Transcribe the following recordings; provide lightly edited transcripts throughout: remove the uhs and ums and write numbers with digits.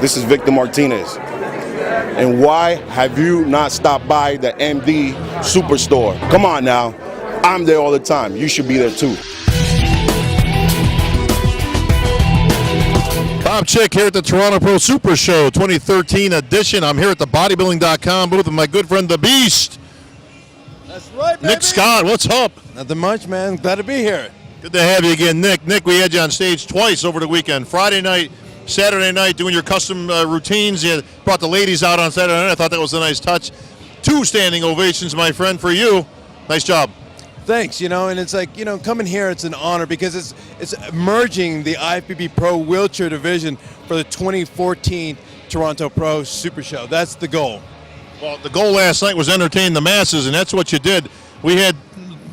This is Victor Martinez. And why have you not stopped by the MD Superstore? Come on now. I'm there all the time. You should be there too. Bob Chick here at the Toronto Pro Super Show 2013 edition. I'm here at the bodybuilding.com booth with my good friend The Beast. That's right, baby. Nick Scott, what's up? Nothing much, man. Glad to be here. Good to have you again, Nick. Nick, we had you on stage twice over the weekend. Friday night, Saturday night, doing your custom routines. You brought the ladies out on Saturday night. I thought that was a nice touch. 2 standing ovations, my friend, for you. Nice job. Thanks, and it's like, coming here, it's an honor because it's merging the IFBB Pro Wheelchair Division for the 2014 Toronto Pro Super Show. That's the goal. Well, the goal last night was entertain the masses, and that's what you did. We had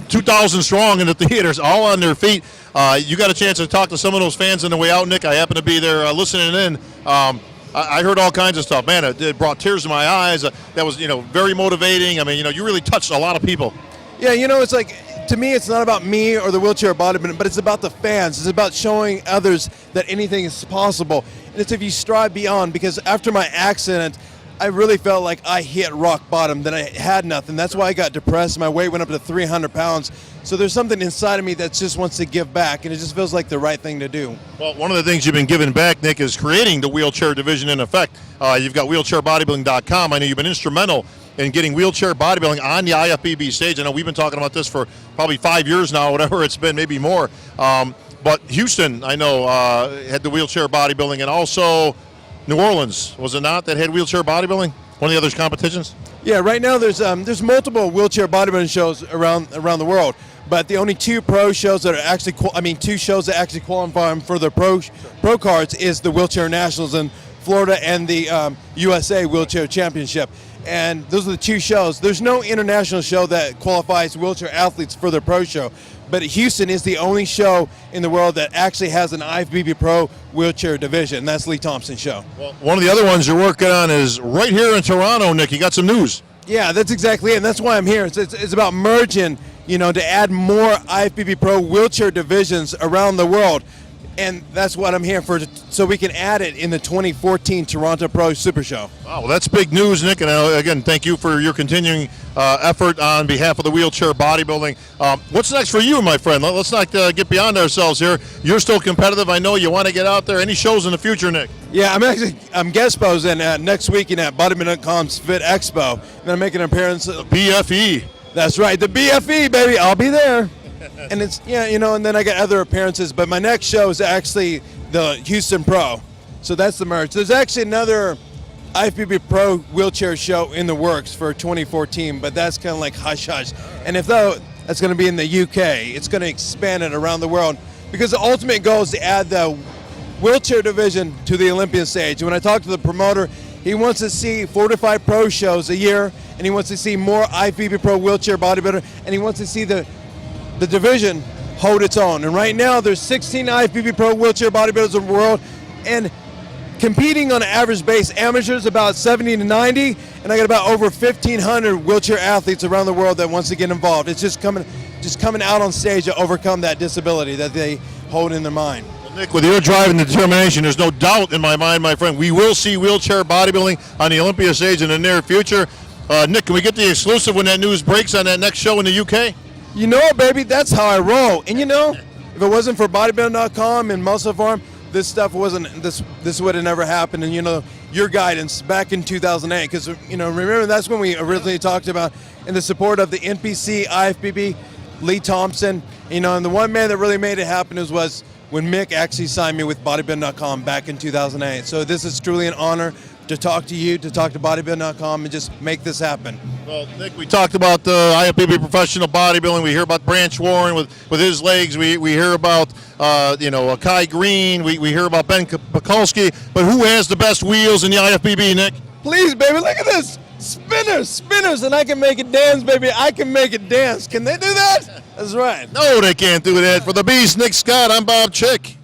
2,000 strong in the theaters, all on their feet. You got a chance to talk to some of those fans on the way out, Nick. I happened to be there listening in. I heard all kinds of stuff. Man, it brought tears to my eyes. That was, very motivating. I mean, you really touched a lot of people. Yeah, it's like, to me, it's not about me or the wheelchair bodybuilding, but it's about the fans. It's about showing others that anything is possible. And it's if you strive beyond, because after my accident, I really felt like I hit rock bottom, that I had nothing. That's why I got depressed. My weight went up to 300 pounds. So there's something inside of me that just wants to give back, and it just feels like the right thing to do. Well, one of the things you've been giving back, Nick, is creating the wheelchair division in effect. You've got wheelchairbodybuilding.com. I know you've been instrumental in getting wheelchair bodybuilding on the IFBB stage. I know we've been talking about this for probably 5 years now, whatever it's been, maybe more. But Houston, I know, had the wheelchair bodybuilding, and also New Orleans, was it not, that had wheelchair bodybuilding? One of the other competitions? Yeah, right now there's multiple wheelchair bodybuilding shows around the world, but the only 2 pro shows that are actually, 2 shows that actually qualify for the pro cards is the Wheelchair Nationals in Florida and the USA Wheelchair Championship. And those are the 2 shows. There's no international show that qualifies wheelchair athletes for the pro show. But Houston is the only show in the world that actually has an IFBB Pro wheelchair division. That's Lee Thompson's show. Well, one of the other ones you're working on is right here in Toronto, Nick. You got some news. Yeah, that's exactly it. And that's why I'm here. It's about merging, to add more IFBB Pro wheelchair divisions around the world. And that's what I'm here for, so we can add it in the 2014 Toronto Pro Super Show. Wow, well, that's big news, Nick. And again, thank you for your continuing effort on behalf of the wheelchair bodybuilding. What's next for you, my friend? Let's not get beyond ourselves here. You're still competitive. I know you want to get out there. Any shows in the future, Nick? Yeah, I'm guest posing next weekend at Bodybuilding.com's Fit Expo. And I'm making an appearance. The BFE. That's right, the BFE, baby. I'll be there. And it's, and then I got other appearances, but my next show is actually the Houston Pro. So that's the merge. There's actually another IFBB Pro wheelchair show in the works for 2014, but that's kind of like hush-hush. And that's going to be in the UK. It's going to expand it around the world because the ultimate goal is to add the wheelchair division to the Olympian stage. And when I talk to the promoter, he wants to see 4 to 5 pro shows a year, and he wants to see more IFBB Pro wheelchair bodybuilder, and he wants to see the division hold its own. And right now there's 16 IFBB Pro wheelchair bodybuilders in the world, and competing on an average base, amateurs about 70 to 90, and I got about over 1,500 wheelchair athletes around the world that wants to get involved. It's just coming out on stage to overcome that disability that they hold in their mind. Well, Nick, with your drive and determination, there's no doubt in my mind, my friend, we will see wheelchair bodybuilding on the Olympia stage in the near future. Nick, can we get the exclusive when that news breaks on that next show in the UK? You know it, baby. That's how I roll. And if it wasn't for Bodybuilding.com and Muscle Farm, this stuff this would have never happened. And your guidance back in 2008, because remember that's when we originally talked about in the support of the NPC, IFBB, Lee Thompson. And the one man that really made it happen was when Mick actually signed me with Bodybuilding.com back in 2008. So this is truly an honor to talk to you, to talk to Bodybuilding.com, and just make this happen. Well, Nick, we talked about the IFBB professional bodybuilding. We hear about Branch Warren with his legs. We hear about Kai Green. We hear about Ben Pakulski. But who has the best wheels in the IFBB, Nick? Please, baby, look at this. Spinners, and I can make it dance, baby. I can make it dance. Can they do that? That's right. No, they can't do that. For the Beast, Nick Scott, I'm Bob Chick.